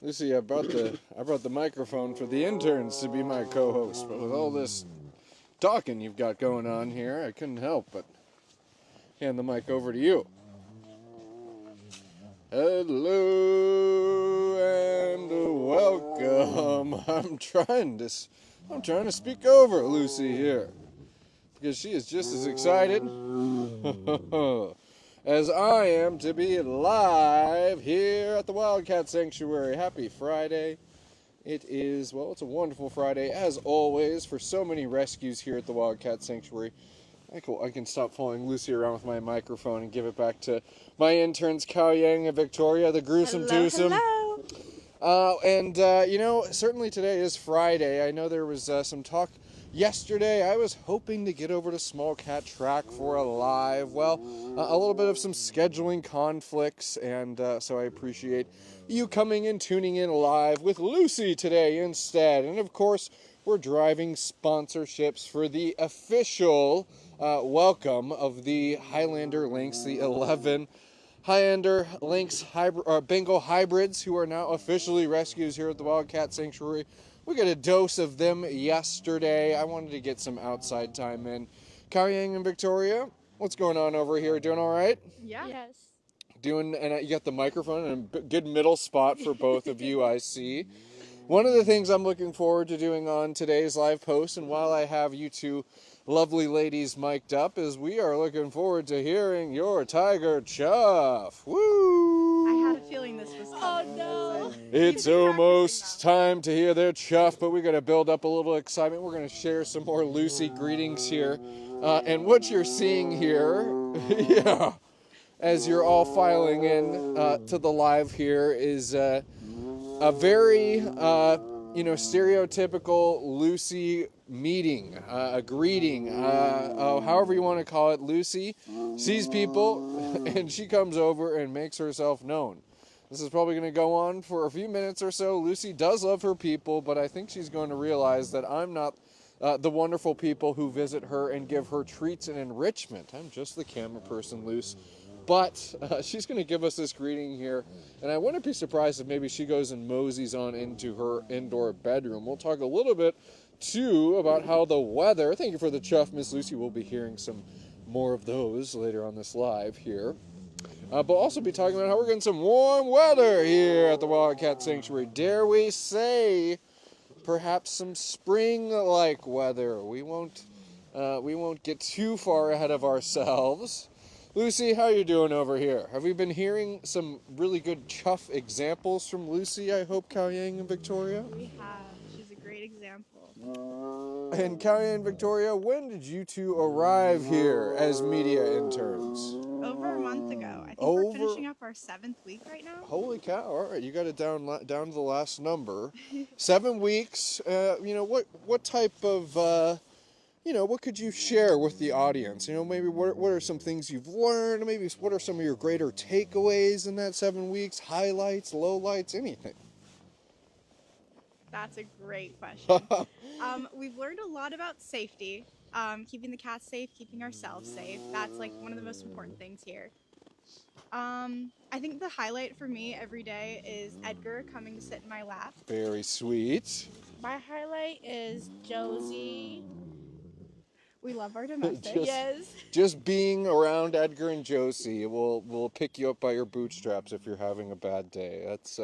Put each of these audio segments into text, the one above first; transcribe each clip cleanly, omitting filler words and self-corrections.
Lucy, I brought the microphone for the interns to be my co-host, but with all this talking you've got going on here, I couldn't help but hand the mic over to you. Hello and welcome. I'm trying to speak over Lucy here because she is just as excited as I am to be live here at the Wildcat Sanctuary. Happy Friday. It's a wonderful Friday, as always, for so many rescues here at the Wildcat Sanctuary. I can stop following Lucy around with my microphone and give it back to my interns, Cao Yang and Victoria, the gruesome twosome. Hello. Certainly today is Friday. I know there was some talk yesterday. I was hoping to get over to Small Cat Track for a live. Well, a little bit of some scheduling conflicts, and so I appreciate you coming and tuning in live with Lucy today instead. And of course, we're driving sponsorships for the official welcome of the Highlander Lynx, the 11 Highlander Lynx Bengal hybrids, who are now officially rescues here at the Wildcat Sanctuary. We got a dose of them yesterday. I wanted to get some outside time in. Cao Yang and Victoria, what's going on over here? Doing all right? Yeah. Yes. And you got the microphone in a good middle spot for both of you, I see. One of the things I'm looking forward to doing on today's live post, and while I have you two lovely ladies mic'd up, is we are looking forward to hearing your tiger chuff. Woo! I had a feeling this was coming. Oh, no. It's almost time to hear their chuff, but we're going to build up a little excitement. We're going to share some more Lucy greetings here. And what you're seeing here, yeah, as you're all filing in to the live here is a very, stereotypical Lucy meeting, a greeting, however you want to call it. Lucy sees people and she comes over and makes herself known. This is probably going to go on for a few minutes or so. Lucy does love her people, but I think she's going to realize that I'm not the wonderful people who visit her and give her treats and enrichment. I'm just the camera person, Luce. But she's going to give us this greeting here, and I wouldn't be surprised if maybe she goes and moseys on into her indoor bedroom. We'll talk a little bit, too, about how the weather, thank you for the chuff, Miss Lucy, we'll be hearing some more of those later on this live here. But we'll also be talking about how we're getting some warm weather here at the Wildcat Sanctuary. Dare we say, perhaps some spring-like weather. We won't get too far ahead of ourselves. Lucy, how you doing over here? Have we been hearing some really good chuff examples from Lucy, I hope, Cao Yang and Victoria? We have. She's a great example. And Cao Yang and Victoria, when did you two arrive here as media interns? Over a month ago. I think we're finishing up our 7th week right now. Holy cow, all right, you got it down to the last number. 7 weeks, what type of... what could you share with the audience? Maybe what are some things you've learned? Maybe what are some of your greater takeaways in that 7 weeks? Highlights, lowlights, anything? That's a great question. We've learned a lot about safety, keeping the cats safe, keeping ourselves safe. That's like one of the most important things here. I think the highlight for me every day is Edgar coming to sit in my lap. Very sweet. My highlight is Josie. We love our domestics. Yes. Just being around Edgar and Josie will pick you up by your bootstraps if you're having a bad day. That's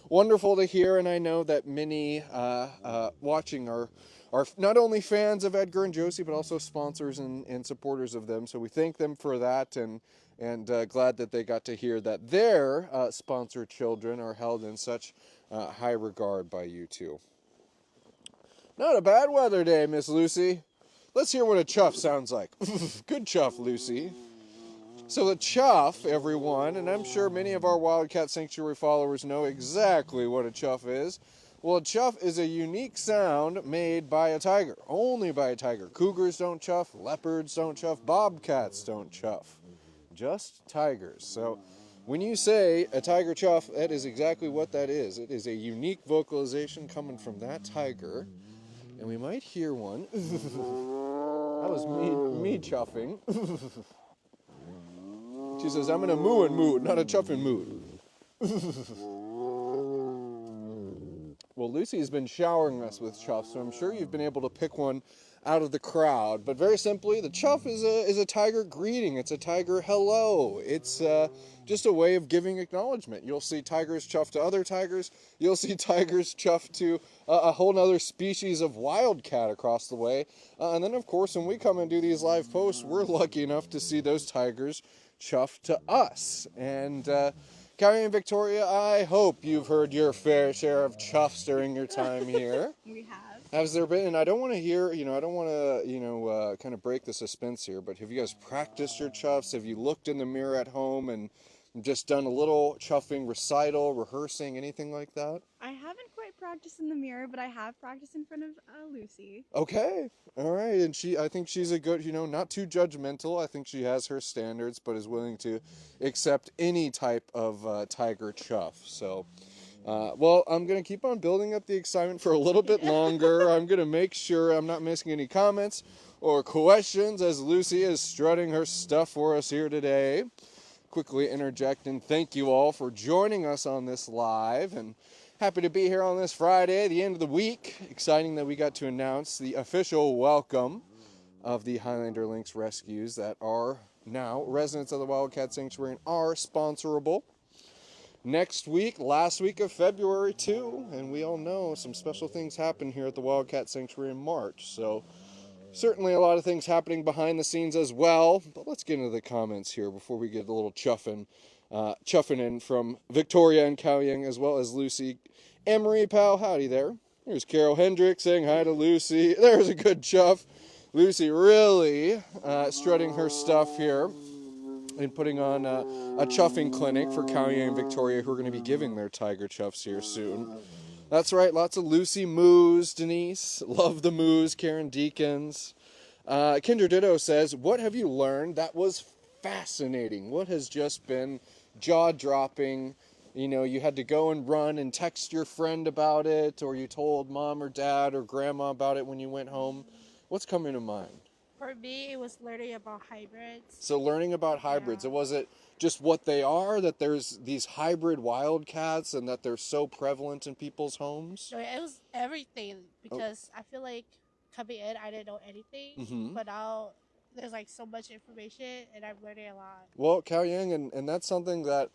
wonderful to hear, and I know that many watching are not only fans of Edgar and Josie, but also sponsors and supporters of them. So we thank them for that, and glad that they got to hear that their sponsored children are held in such high regard by you two. Not a bad weather day, Miss Lucy. Let's hear what a chuff sounds like. Good chuff, Lucy. So the chuff, everyone, and I'm sure many of our Wildcat Sanctuary followers know exactly what a chuff is. Well, a chuff is a unique sound made by a tiger, only by a tiger. Cougars don't chuff, leopards don't chuff, bobcats don't chuff. Just tigers. So when you say a tiger chuff, that is exactly what that is. It is a unique vocalization coming from that tiger. And we might hear one. That was me chuffing. She says, I'm in a mooing mood, not a chuffing mood. Well, Lucy has been showering us with chuffs, so I'm sure you've been able to pick one out of the crowd. But very simply, the chuff is a tiger greeting. It's a tiger hello. It's just a way of giving acknowledgement. You'll see tigers chuff to other tigers. You'll see tigers chuff to a whole other species of wildcat across the way. And then, of course, when we come and do these live posts, we're lucky enough to see those tigers chuff to us. And Carrie and Victoria, I hope you've heard your fair share of chuffs during your time here. We have. Has there been, and I don't want to hear, I don't want to, kind of break the suspense here, but have you guys practiced your chuffs? Have you looked in the mirror at home and just done a little chuffing recital, rehearsing, anything like that? I haven't quite practiced in the mirror, but I have practiced in front of Lucy. Okay. All right. And I think she's a good, not too judgmental. I think she has her standards, but is willing to accept any type of tiger chuff. So, well, I'm going to keep on building up the excitement for a little bit longer. I'm going to make sure I'm not missing any comments or questions as Lucy is strutting her stuff for us here today. Quickly interject and thank you all for joining us on this live, and happy to be here on this Friday, the end of the week. Exciting that we got to announce the official welcome of the Highlander Lynx rescues that are now residents of the Wildcat Sanctuary and are sponsorable. Next week, last week of February too, and we all know some special things happen here at the Wildcat Sanctuary in March, so certainly a lot of things happening behind the scenes as well. But let's get into the comments here before we get a little chuffing in from Victoria and Kaoying, as well as Lucy. Emery, pal, howdy there. There's Carol Hendricks saying hi to Lucy. There's a good chuff. Lucy really strutting her stuff here and putting on a chuffing clinic for Kaoying and Victoria, who are going to be giving their tiger chuffs here soon. That's right, lots of Lucy moos, Denise. Love the moos, Karen Deacons. Kinder Ditto says, what have you learned that was fascinating? What has just been jaw-dropping? You had to go and run and text your friend about it, or you told mom or dad or grandma about it when you went home. What's coming to mind? For me, it was learning about hybrids. So learning about hybrids, Yeah. was it just what they are, that there's these hybrid wildcats and that they're so prevalent in people's homes? So it was everything, because I feel like coming in, I didn't know anything, Mhm. but now there's like so much information, and I'm learning a lot. Well, Kaoying, and that's something that,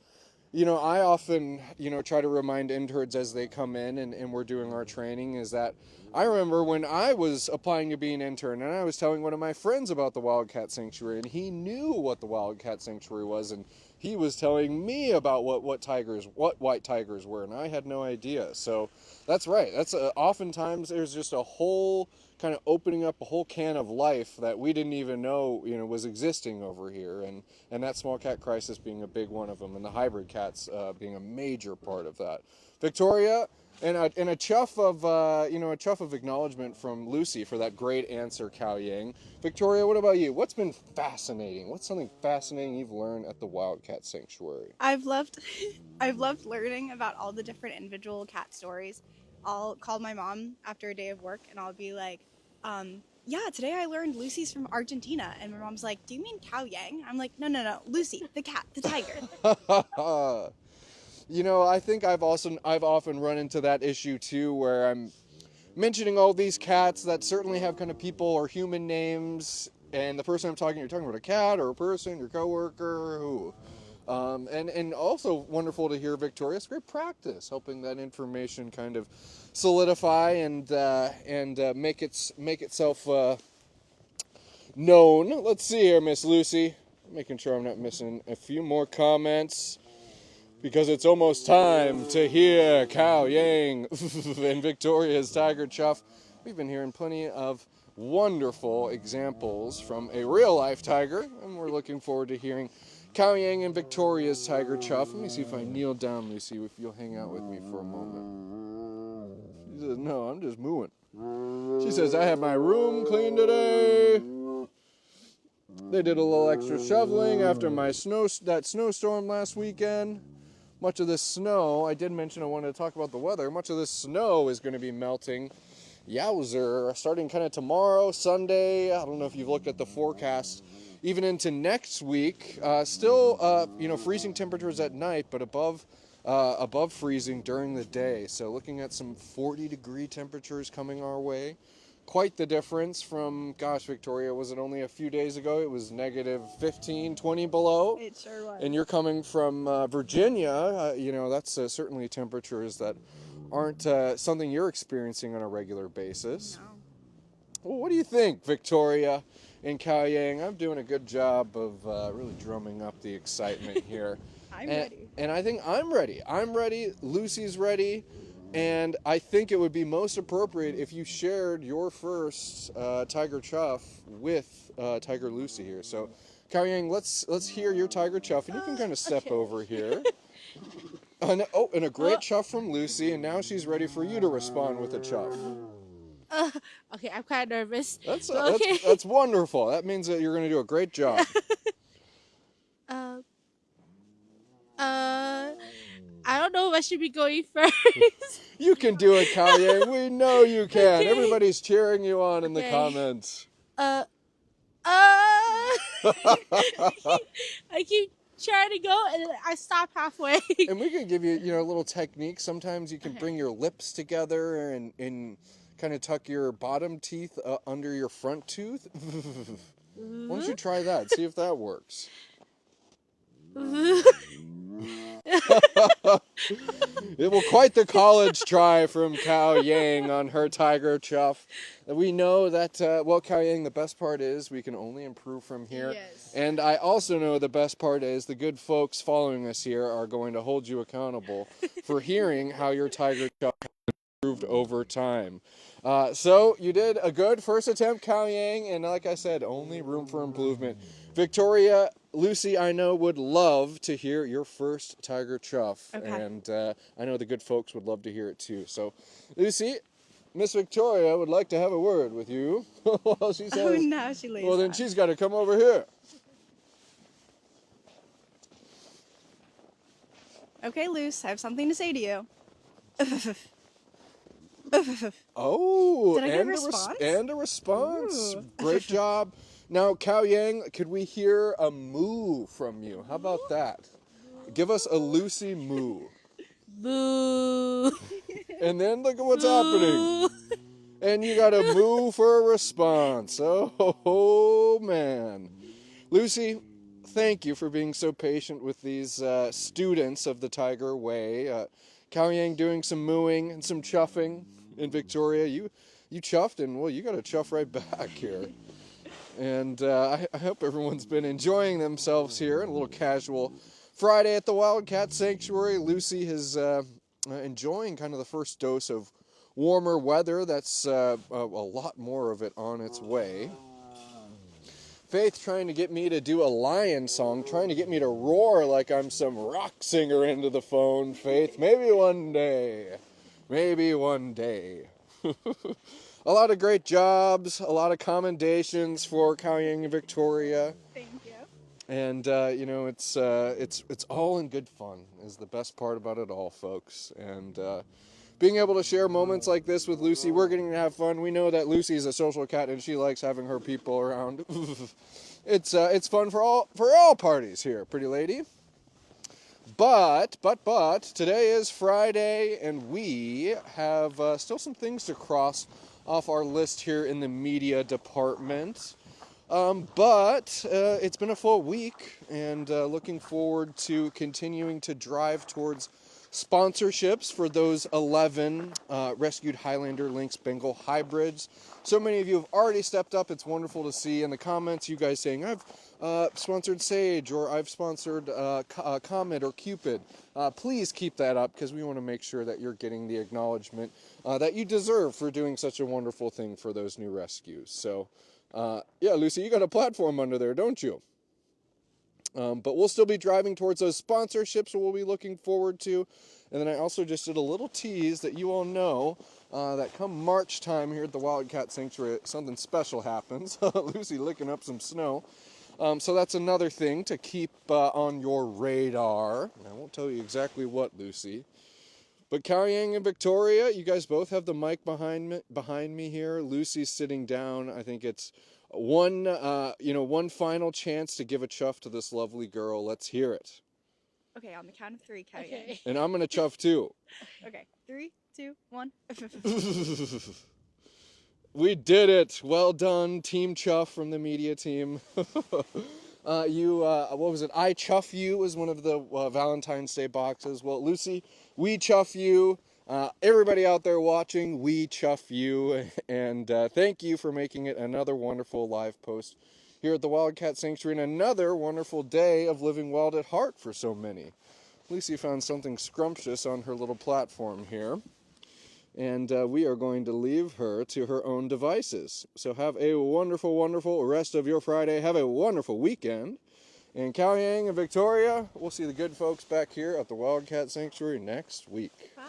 I often, try to remind interns as they come in and we're doing our training, is that I remember when I was applying to be an intern and I was telling one of my friends about the Wildcat Sanctuary, and he knew what the Wildcat Sanctuary was, and he was telling me about what white tigers were, and I had no idea. So that's right. That's oftentimes there's just a whole kind of opening up a whole can of life that we didn't even know, was existing over here, and that small cat crisis being a big one of them, and the hybrid cats being a major part of that. Victoria, and a chuff of acknowledgement from Lucy for that great answer, Kaoying. Victoria, what about you? What's been fascinating? What's something fascinating you've learned at the Wildcat Sanctuary? I've loved learning about all the different individual cat stories. I'll call my mom after a day of work and I'll be like, yeah, today I learned Lucy's from Argentina. And my mom's like, do you mean Kaoying? I'm like, no, Lucy, the cat, the tiger. I think I've often run into that issue too, where I'm mentioning all these cats that certainly have kind of people or human names, and the person you're talking about a cat or a person, your coworker, who. And also wonderful to hear, Victoria. It's great practice, helping that information kind of solidify and make itself known. Let's see here, Miss Lucy. Making sure I'm not missing a few more comments, because it's almost time to hear Kaoying and Victoria's tiger chuff. We've been hearing plenty of wonderful examples from a real-life tiger, and we're looking forward to hearing Kaoying and Victoria's tiger chuff. Let me see if I kneel down, Lucy, if you'll hang out with me for a moment. She says, no, I'm just mooing. She says, I had my room cleaned today. They did a little extra shoveling after that snowstorm last weekend. Much of this snow, I did mention I wanted to talk about the weather. Much of this snow is going to be melting. Yowzer, starting kind of tomorrow, Sunday. I don't know if you've looked at the forecast. Even into next week, still, freezing temperatures at night, but above above freezing during the day. So looking at some 40-degree temperatures coming our way. Quite the difference from, gosh, Victoria, was it only a few days ago? It was negative 15, 20 below. It sure was. And you're coming from Virginia. That's certainly temperatures that aren't something you're experiencing on a regular basis. No. Well, what do you think, Victoria and Kaoyang? I'm doing a good job of really drumming up the excitement here. I'm ready. And I think I'm ready. I'm ready. Lucy's ready. And I think it would be most appropriate if you shared your first Tiger Chuff with Tiger Lucy here. So, Kaoyang, let's hear your Tiger Chuff, and you can kind of step over here. And a great chuff from Lucy, and now she's ready for you to respond with a chuff. Okay, I'm kind of nervous. That's wonderful. That means that you're going to do a great job. I don't know if I should be going first. You can do it, Kaoyang. We know you can. Okay. Everybody's cheering you on in the Okay. comments. I keep trying to go and I stop halfway. And we can give you, a little technique. Sometimes you can bring your lips together and kind of tuck your bottom teeth under your front tooth. Why don't you try that? See if that works. It will quite the college try from Kaoyang on her Tiger Chuff. We know that, Kaoyang, the best part is we can only improve from here. Yes. And I also know the best part is the good folks following us here are going to hold you accountable for hearing how your Tiger Chuff has improved over time. So you did a good first attempt, Kaoyang, and like I said, only room for improvement. Victoria, Lucy, I know, would love to hear your first Tiger Chuff, Okay. and I know the good folks would love to hear it too. So, Lucy, Miss Victoria would like to have a word with you. Well, she says, Oh, now she lays well, then on. she's got to come over here. Okay, Luce, I have something to say to you. Oh, Did I get a and response? And a response. Ooh. Great job. Now, Kaoyang, could we hear a moo from you? How about that? Give us a Lucy moo. Boo. And then look at what's happening. And you got a moo for a response. Oh, man. Lucy, thank you for being so patient with these students of the Tiger Way. Kaoyang doing some mooing and some chuffing. In Victoria, you chuffed, and well, you got to chuff right back here. And I hope everyone's been enjoying themselves here in a little casual Friday at the Wildcat Sanctuary. Lucy is enjoying kind of the first dose of warmer weather. That's a lot more of it on its way. Faith trying to get me to do a lion song, trying to get me to roar like I'm some rock singer into the phone. Faith, maybe one day. Maybe one day. A lot of great jobs, a lot of commendations for Kaoyang and Victoria. Thank you. And it's all in good fun is the best part about it all, folks. And being able to share moments like this with Lucy, we're getting to have fun. We know that Lucy's a social cat and she likes having her people around. It's fun for all parties here, pretty lady. But, today is Friday, and we have still some things to cross off our list here in the media department. But it's been a full week, and looking forward to continuing to drive towards sponsorships for those 11 rescued Highlander Lynx Bengal hybrids. So many of you have already stepped up. It's wonderful to see in the comments you guys saying, I've sponsored Sage, or I've sponsored Comet or Cupid. Please keep that up, because we want to make sure that you're getting the acknowledgement that you deserve for doing such a wonderful thing for those new rescues. So, yeah, Lucy, you got a platform under there, don't you? But we'll still be driving towards those sponsorships we'll be looking forward to. And then I also just did a little tease that you all know that come March time here at the Wildcat Sanctuary, something special happens. Lucy licking up some snow. So that's another thing to keep on your radar. I won't tell you exactly what, Lucy. But Kaoyang and Victoria, you guys both have the mic behind me here. Lucy's sitting down. I think it's one final chance to give a chuff to this lovely girl. Let's hear it. Okay, on the count of 3, count Okay. And I'm gonna chuff too. Okay, 3, 2, 1. We did it. Well done, Team Chuff from the media team. What was it? I chuff you was one of the Valentine's Day boxes. Well, Lucy, we chuff you. Everybody out there watching, we chuff you. And thank you for making it another wonderful live post here at the Wildcat Sanctuary and another wonderful day of living wild at heart for so many. Lucy found something scrumptious on her little platform here. And we are going to leave her to her own devices. So have a wonderful, wonderful rest of your Friday. Have a wonderful weekend. And Caoyang and Victoria, we'll see the good folks back here at the Wildcat Sanctuary next week. Bye.